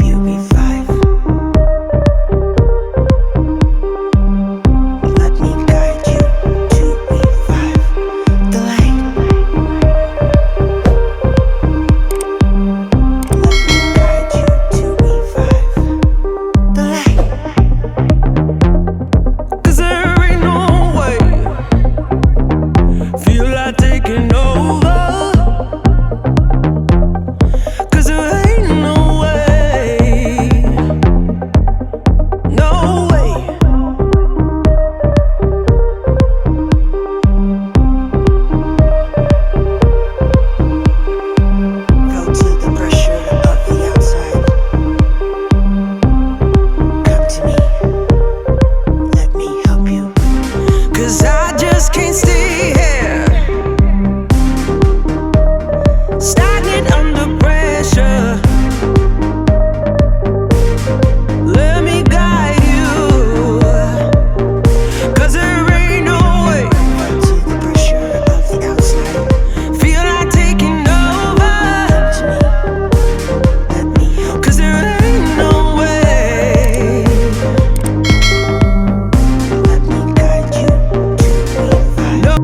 you be five. Let me guide you to be five. The light. Let me guide you to be five. The light. 'Cause there ain't no way. Feel like taking over. 'Cause there ain't no way. No way. Go to the pressure of the outside. Come to me. Let me help you. 'Cause I just can't stay here, stagnant under pressure. Let me guide you. 'Cause there ain't no way. Go to the pressure of the outside. Feel like taking over. To me. Let me help 'Cause there ain't no way. Let me guide you to be five. No.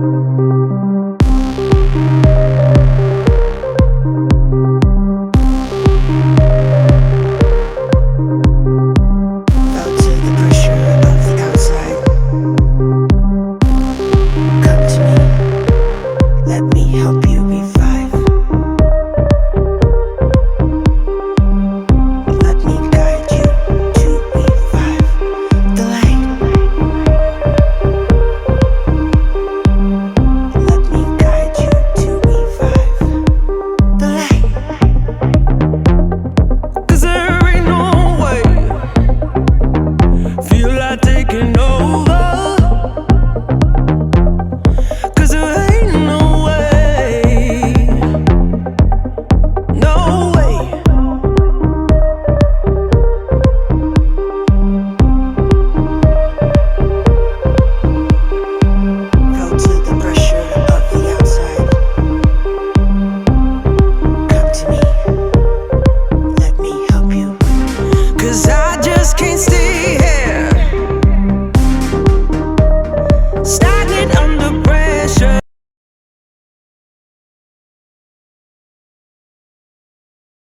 Go to the pressure of the outside. Come to me. Let me help you be five. Let me guide you to be five. The light. Let me guide you to be five. The light. 'Cause there ain't no way. Feel like taking over. 'Cause there ain't no way. No way. Go to the pressure of the outside. Come to me. Let me help you. 'Cause I just can't stay here.